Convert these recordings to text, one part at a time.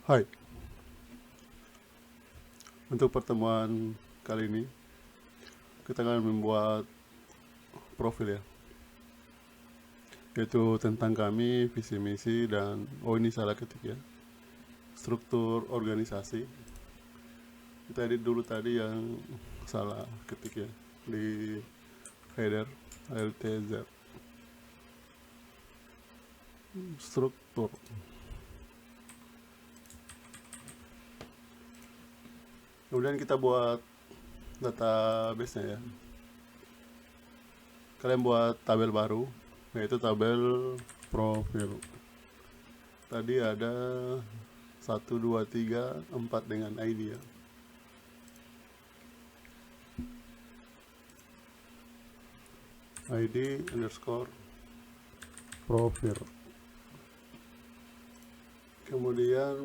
Hai, untuk pertemuan kali ini kita akan membuat profil ya, yaitu tentang kami, visi misi dan ini salah ketik ya, struktur organisasi. Kita edit dulu tadi yang salah ketik ya di header LTZ struktur. Kemudian kita buat database-nya ya. Kalian buat tabel baru, yaitu tabel profil. Tadi ada 1, 2, 3, 4 dengan ID ya. ID underscore profil. Kemudian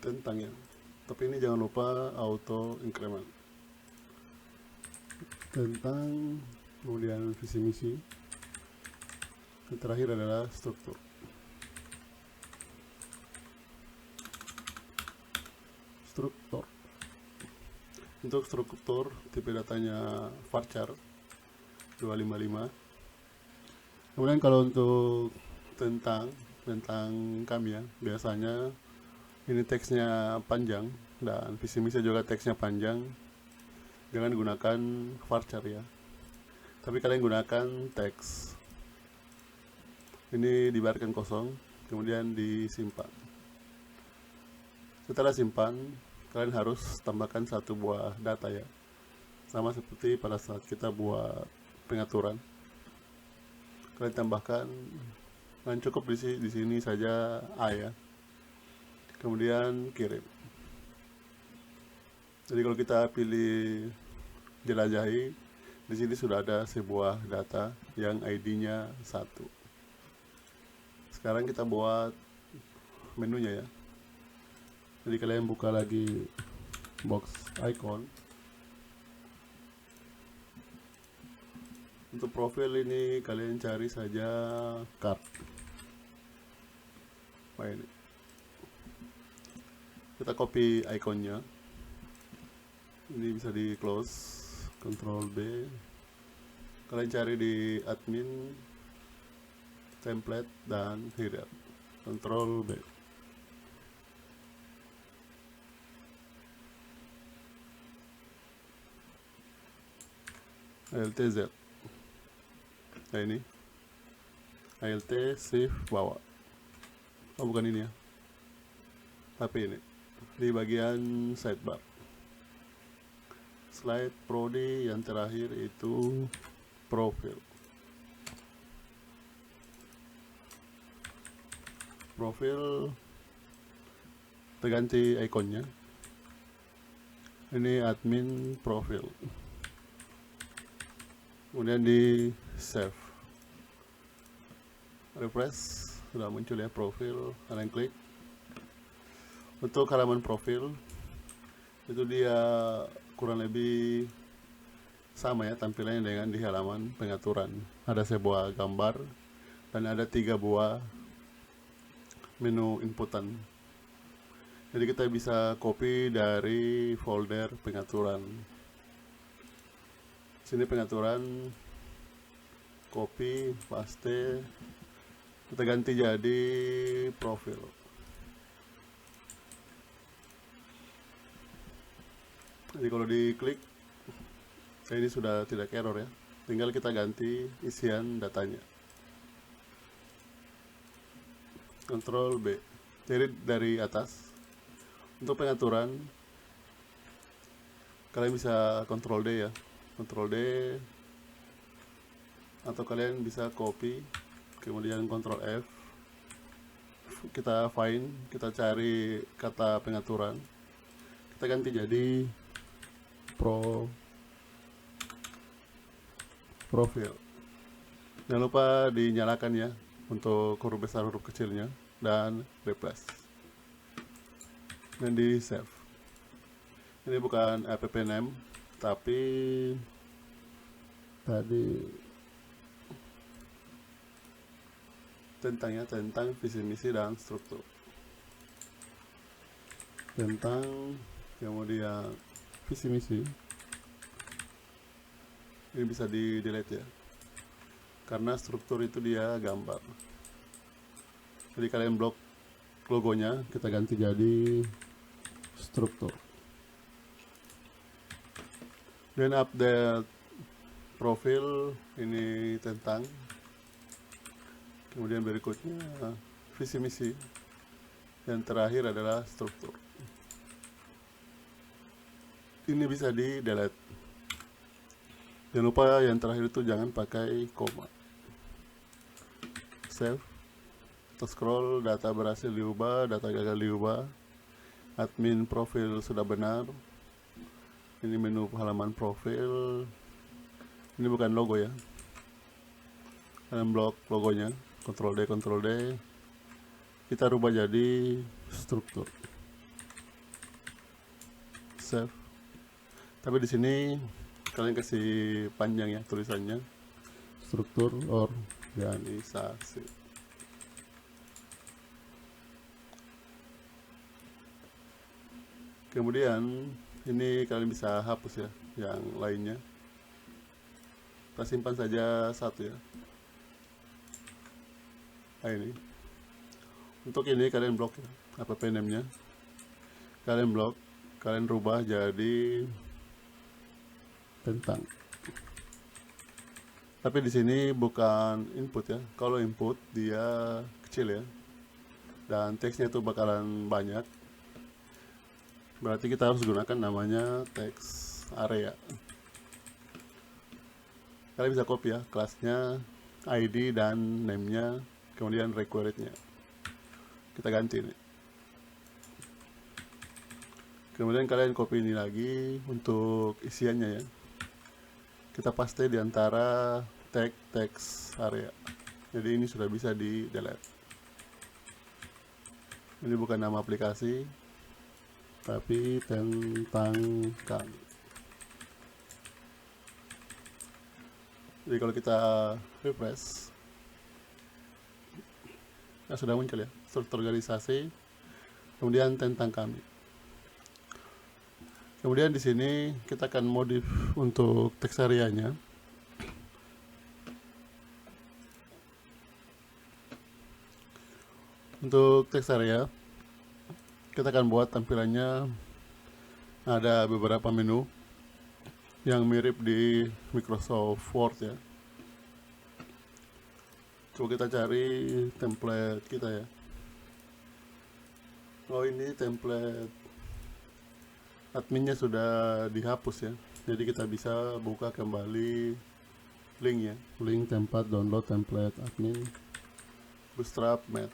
tentang ya, tapi ini jangan lupa auto increment tentang, kemudian visi misi, yang terakhir adalah struktur. Untuk struktur tipe datanya varchar 255. Kemudian kalau untuk tentang kami ya, biasanya ini teksnya panjang dan visi misi juga teksnya panjang. Jangan gunakan varchar ya, tapi kalian gunakan teks. Ini dibiarkan kosong, kemudian disimpan. Setelah simpan, kalian harus tambahkan satu buah data ya, sama seperti pada saat kita buat pengaturan. Kalian tambahkan, dan cukup di sini saja A ya, kemudian kirim. Jadi kalau kita pilih jelajahi, di sini sudah ada sebuah data yang ID-nya 1. Sekarang kita buat menunya ya. Jadi kalian buka lagi box icon. Untuk profil ini kalian cari saja card. Nah, ini. Kita copy ikonnya. Ini bisa di close, Ctrl B. Kalian cari di admin, template dan header, Ctrl B. ALT-Z. Nah ini ALT shift bawah. Oh bukan ini ya, tapi ini di bagian sidebar. Slide prodi yang terakhir itu profil. Profil terganti ikonnya. Ini admin profil. Kemudian di save. Refresh, sudah muncul ya profil. Kalian klik. Untuk halaman profil itu dia kurang lebih sama ya tampilannya dengan di halaman pengaturan. Ada sebuah gambar dan ada 3 buah menu inputan. Jadi kita bisa copy dari folder pengaturan. Sini pengaturan, copy, paste, kita ganti jadi profil. Jadi kalau diklik, ini sudah tidak error ya. Tinggal kita ganti isian datanya. Ctrl B. Jadi dari atas, untuk pengaturan, kalian bisa Ctrl D ya. Ctrl D, atau kalian bisa copy, kemudian Ctrl F. Kita find, kita cari kata pengaturan. Kita ganti jadi profil. Jangan lupa dinyalakan ya untuk huruf besar huruf kecilnya dan replace. Dan di save. Ini bukan app name, tapi tadi tentang visi misi dan struktur. Tentang, kemudian visi misi ini bisa di delete ya, karena struktur itu dia gambar. Jadi kalian blok logonya, kita ganti jadi struktur. Dan update profil ini tentang, kemudian berikutnya visi misi, dan terakhir adalah struktur. Ini bisa di delete. Jangan lupa yang terakhir itu jangan pakai koma. Save. Kita scroll, data berhasil diubah, data gagal diubah, admin profil sudah benar. Ini menu halaman profil. Ini bukan logo ya, kalian blok logonya, Ctrl D, kita rubah jadi struktur. Save. Tapi di sini kalian kasih panjang ya tulisannya, struktur organisasi. Kemudian ini kalian bisa hapus ya yang lainnya. Kita simpan saja satu ya. Nah ini. Untuk ini kalian blok ya, app name-nya. Kalian blok, kalian rubah jadi tentang. Tapi di sini bukan input ya. Kalau input dia kecil ya. Dan teksnya itu bakalan banyak. Berarti kita harus gunakan namanya text area. Kalian bisa copy ya kelasnya, ID dan name-nya, kemudian required-nya. Kita ganti nih. Kemudian kalian copy ini lagi untuk isiannya ya. Kita paste di antara tag text area. Jadi ini sudah bisa di delete. Ini bukan nama aplikasi, tapi tentang kami. Jadi kalau kita refresh, ya sudah muncul ya, struktur organisasi, kemudian tentang kami. Kemudian di sini kita akan modif untuk teks area-nya. Untuk teks area, kita akan buat tampilannya ada beberapa menu yang mirip di Microsoft Word ya. Coba kita cari template kita ya. Oh ini template adminnya sudah dihapus ya. Jadi kita bisa buka kembali linknya. Link tempat download template admin Bootstrap Mat.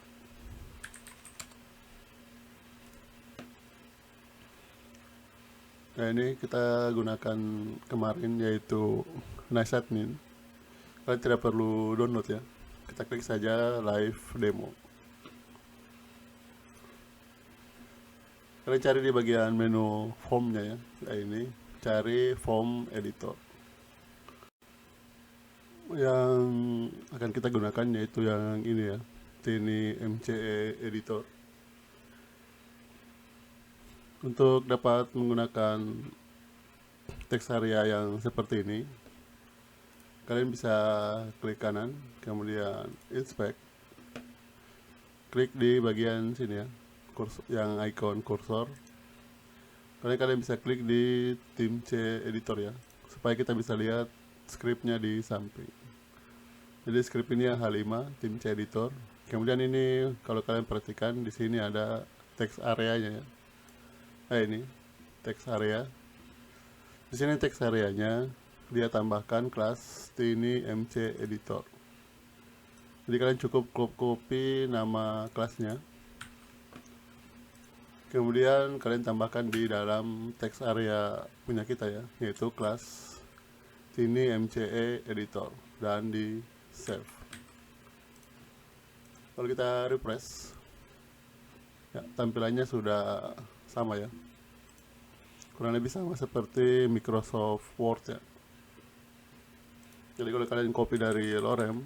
Nah ini kita gunakan kemarin yaitu Nice Admin. Kalian tidak perlu download ya. Kita klik saja live demo. Kalian cari di bagian menu formnya ya. Nah ini cari form editor. Yang akan kita gunakan yaitu yang ini ya, Tiny MCE editor. Untuk dapat menggunakan teks area yang seperti ini, kalian bisa klik kanan, kemudian inspect, klik di bagian sini ya, yang icon kursor. Kalian bisa klik di Tim C editor ya, supaya kita bisa lihat scriptnya di samping. Jadi script ini yang H5 Tim C editor. Kemudian ini kalau kalian perhatikan di sini ada teks areanya ya. Nah ini teks area. Di sini teks areanya dia tambahkan kelas Tiny MC editor. Jadi kalian cukup copy nama kelasnya. Kemudian kalian tambahkan di dalam teks area punya kita ya, yaitu kelas Tiny MCE editor, dan di save. Kalau kita refresh, ya, tampilannya sudah sama ya, kurang lebih sama seperti Microsoft Word ya. Jadi kalau kalian copy dari lorem,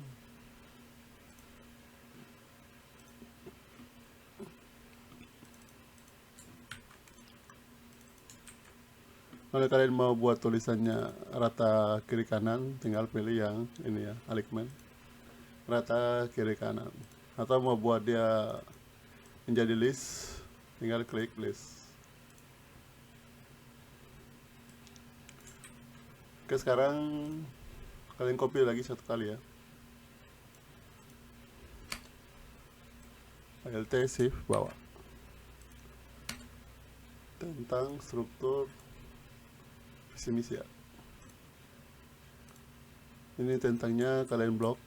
Kalau kalian mau buat tulisannya rata kiri kanan, tinggal pilih yang ini ya, alignment rata kiri kanan. Atau mau buat dia menjadi list, tinggal klik list. Oke, sekarang kalian copy lagi satu kali ya. Alt shift bawah. Tentang struktur visi misi ya. Ini tentangnya kalian blok,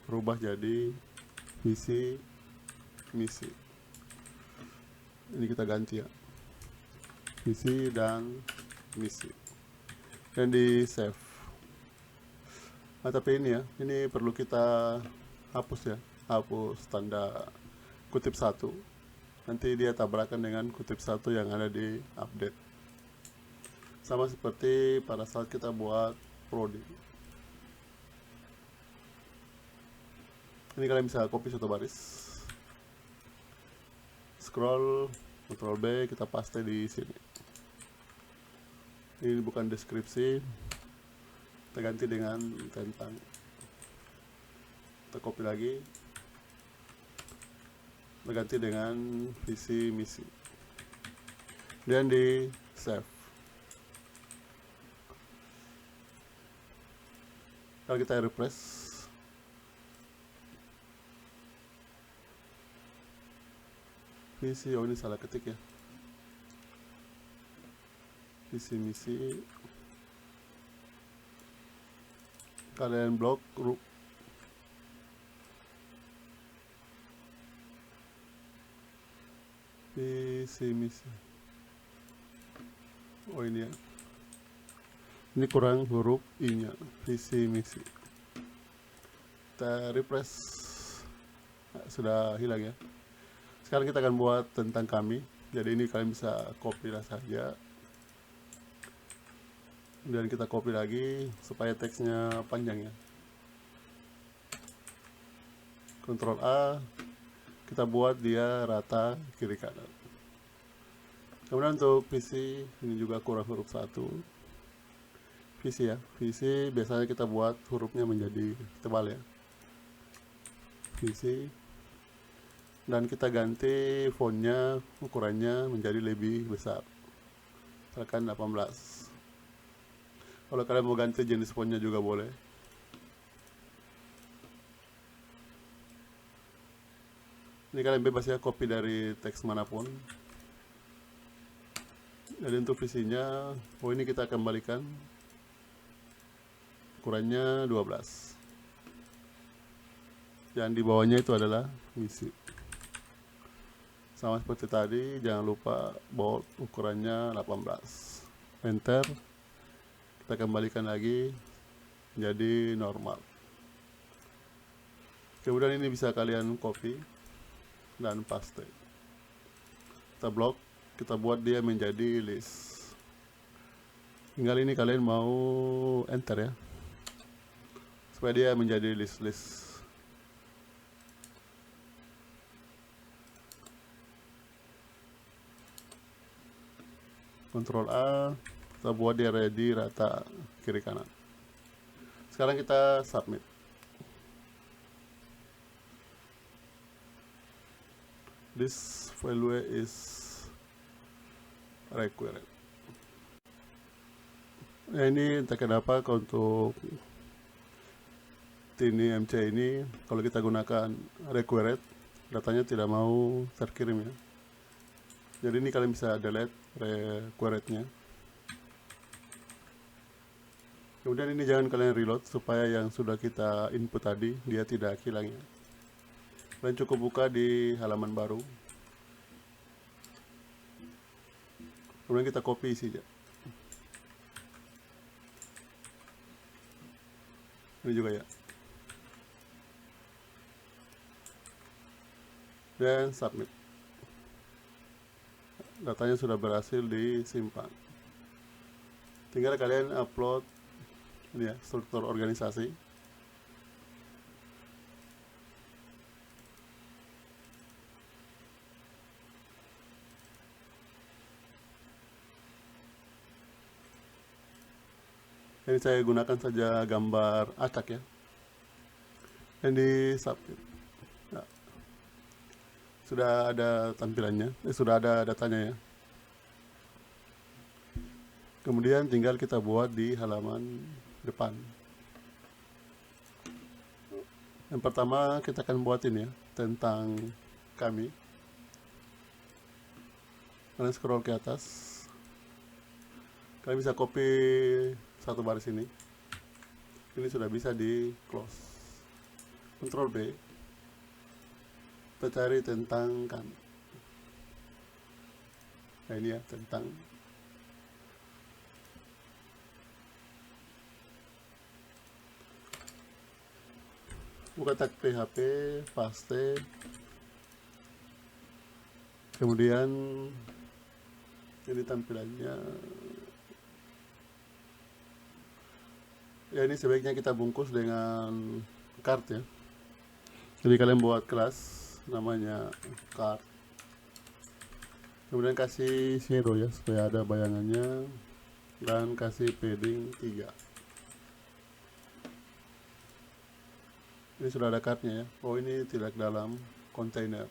rubah jadi visi misi. Ini kita ganti ya, visi dan misi, dan di save. Nah, tapi ini ya, ini perlu kita hapus ya, hapus tanda kutip 1. Nanti dia tabrakan dengan kutip 1 yang ada di update. Sama seperti pada saat kita buat prodi. Ini kalian bisa copy satu baris, scroll, Ctrl B, kita paste di sini. Ini bukan deskripsi, kita ganti dengan tentang. Kita copy lagi, kita ganti dengan visi misi, dan di save. Kalau kita refresh, visi, oh ini salah ketik ya, visi misi, kalian blok visi misi, oh ini ya, ini kurang huruf I nya, visi misi. Kita refresh, nah, sudah hilang ya. Sekarang kita akan buat tentang kami. Jadi ini kalian bisa copy saja, dan kita copy lagi supaya teksnya panjang ya. Ctrl A, kita buat dia rata kiri kanan. Kemudian untuk visi, ini juga kurang huruf 1. Visi ya, visi biasanya kita buat hurufnya menjadi tebal ya, visi. Dan kita ganti fontnya, ukurannya menjadi lebih besar, misalkan 18. Kalau kalian mau ganti jenis fontnya juga boleh. Ini kalian bebas ya, copy dari teks manapun. Jadi untuk visinya, oh ini kita kembalikan, ukurannya 12. Dan di bawahnya itu adalah visi. Sama seperti tadi, jangan lupa bold, ukurannya 18. Enter, kita kembalikan lagi jadi normal. Kemudian ini bisa kalian copy dan paste. Kita blok, kita buat dia menjadi list. Tinggal ini kalian mau enter ya, supaya dia menjadi list-list. Ctrl A, kita buat dia ready rata kiri kanan. Sekarang kita submit. This value is required. Nah, ini entah kenapa untuk Tiny MC ini, kalau kita gunakan required, datanya tidak mau terkirim ya. Jadi ini kalian bisa delete required-nya. Kemudian ini jangan kalian reload, supaya yang sudah kita input tadi dia tidak hilang ya. Kalian cukup buka di halaman baru, kemudian kita copy isinya. Ini juga ya, dan submit. Datanya sudah berhasil disimpan. Tinggal kalian upload ini ya, struktur organisasi. Ini saya gunakan saja gambar acak ya, yang di submit. Nah, sudah ada tampilannya, sudah ada datanya ya. Kemudian tinggal kita buat di halaman depan. Yang pertama kita akan buat ini ya, tentang kami. Kalian scroll ke atas. Kalian bisa copy satu baris ini. Ini sudah bisa di close. Ctrl B. Kita cari tentang kami. Nah ini ya, tentang. Buka tag PHP, paste. Kemudian ini tampilannya. Ya ini sebaiknya kita bungkus dengan card ya. Jadi kalian buat kelas namanya card. Kemudian kasih shadow ya supaya ada bayangannya, dan kasih padding 3. Ini sudah ada cardnya ya. Oh ini tidak dalam kontainer.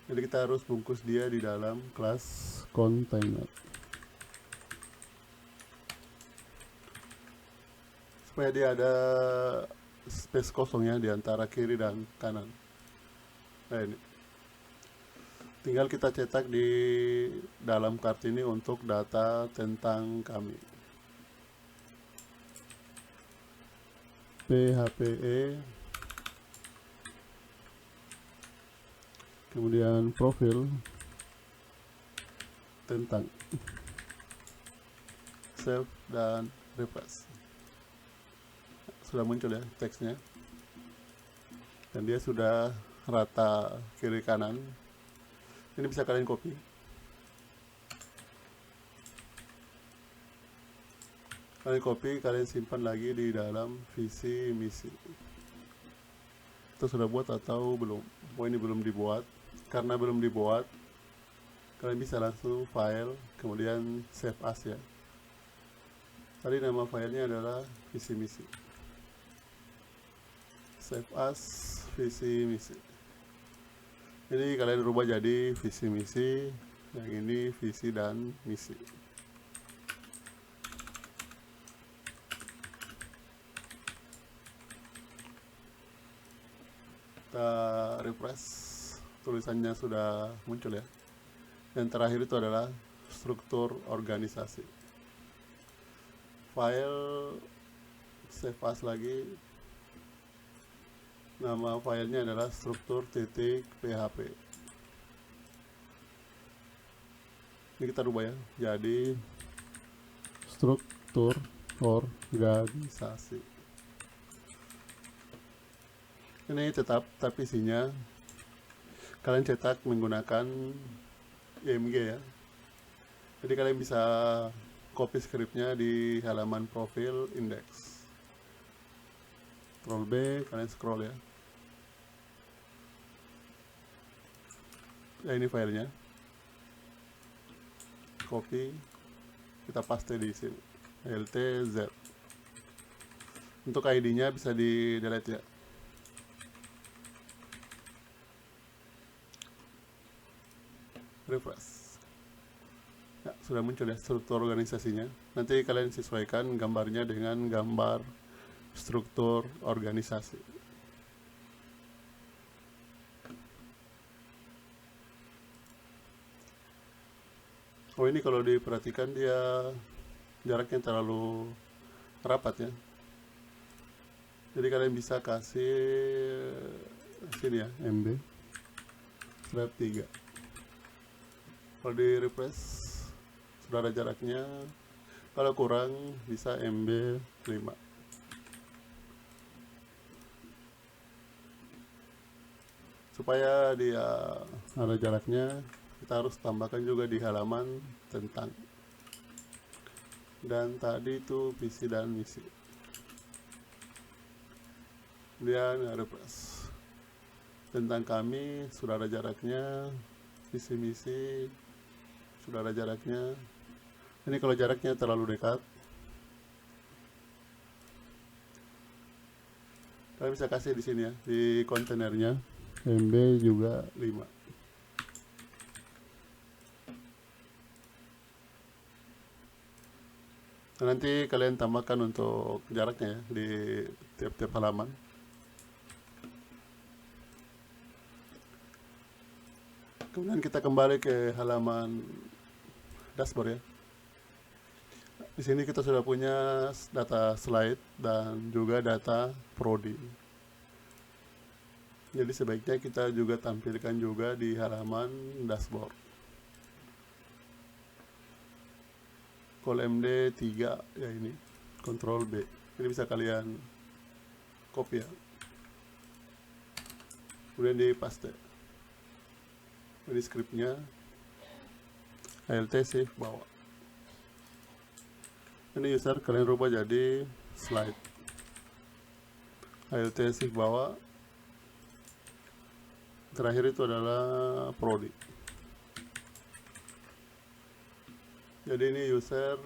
Jadi kita harus bungkus dia di dalam kelas container supaya dia ada space kosong ya di antara kiri dan kanan. Nah ini tinggal kita cetak di dalam kartu ini untuk data tentang kami. PHPE, kemudian profil tentang, save dan refresh. Sudah muncul ya teksnya, dan dia sudah rata kiri kanan. Ini bisa kalian copy. Kalian copy, kalian simpan lagi di dalam visi misi. Itu sudah buat atau belum? Oh ini belum dibuat. Karena belum dibuat, kalian bisa langsung file, kemudian save as ya. Tadi nama filenya adalah visi misi. Save as visi misi. Ini kalian rubah jadi visi misi, yang ini visi dan misi. Kita refresh, tulisannya sudah muncul ya. Yang terakhir itu adalah struktur organisasi. File, save as lagi. Nama filenya adalah struktur.php. Ini kita rubah ya, jadi struktur organisasi. Ini tetap, tapi isinya kalian cetak menggunakan IMG ya. Jadi kalian bisa copy scriptnya di halaman profil index. Ctrl B, kalian scroll ya. Ya ini filenya. Copy, kita paste di sini. LTZ. Untuk ID-nya bisa di delete ya. Refresh. Ya, sudah muncul ya struktur organisasinya. Nanti kalian sesuaikan gambarnya dengan gambar struktur organisasi. Oh ini kalau diperhatikan dia jaraknya terlalu rapat ya. Jadi kalian bisa kasih sini ya, MB strap 3. Kalau di refresh sudah ada jaraknya. Kalau kurang bisa MB 5. Supaya dia ada jaraknya, kita harus tambahkan juga di halaman tentang. Dan tadi itu visi dan misi. Kemudian refresh. Tentang kami sudah ada jaraknya, visi misi sudah ada jaraknya. Ini kalau jaraknya terlalu dekat, Kalian bisa kasih di sini ya, di kontainernya MB juga 5. Nah, nanti kalian tambahkan untuk jaraknya ya di tiap-tiap halaman. Kemudian kita kembali ke halaman dashboard ya. Di sini kita sudah punya data slide dan juga data prodi. Jadi sebaiknya kita juga tampilkan juga di halaman dashboard. Call MD 3 ya ini, Ctrl B. Ini bisa kalian copy ya. Kemudian di paste. Ini scriptnya, ALT save bawah. Ini user kalian rubah jadi slide. ALT save bawah. Terakhir itu adalah prodi. Jadi ini user,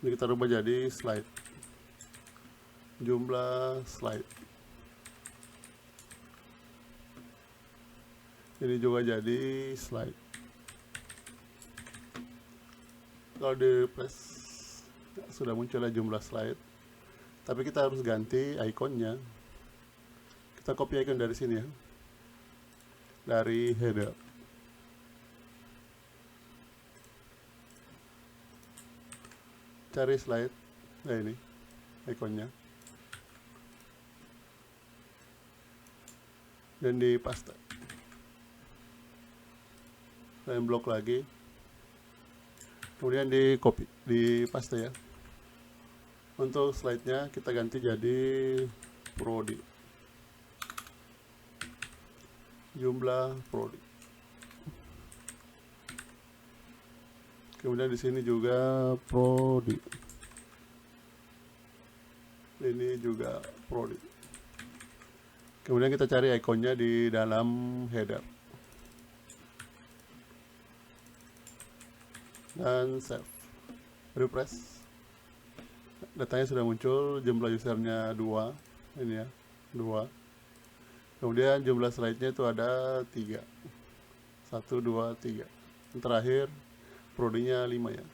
ini kita rubah jadi slide. Jumlah slide. Ini juga jadi slide. Kalau di press sudah muncullah jumlah slide, tapi kita harus ganti ikonnya. Kita copy icon dari sini ya, dari header. Cari slide, nah ini ikonnya, dan di paste. Dan blok lagi, kemudian di copy, di paste ya. Untuk slide-nya kita ganti jadi prodi, jumlah prodi. Kemudian di sini juga prodi, ini juga prodi. Kemudian kita cari ikonnya di dalam header dan save. Refresh, datanya sudah muncul. Jumlah usernya 2, ini ya, 2. Kemudian jumlah slide-nya itu ada 3, 1, 2, 3. Yang terakhir prodinya 5 ya.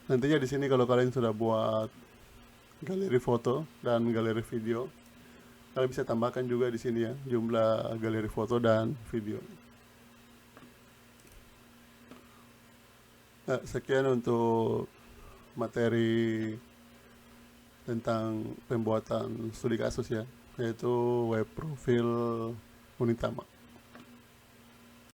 Nantinya di sini kalau kalian sudah buat galeri foto dan galeri video, kalian bisa tambahkan juga di sini ya jumlah galeri foto dan video. Nah, sekian untuk materi tentang pembuatan studi kasus ya, yaitu web profil Unitama.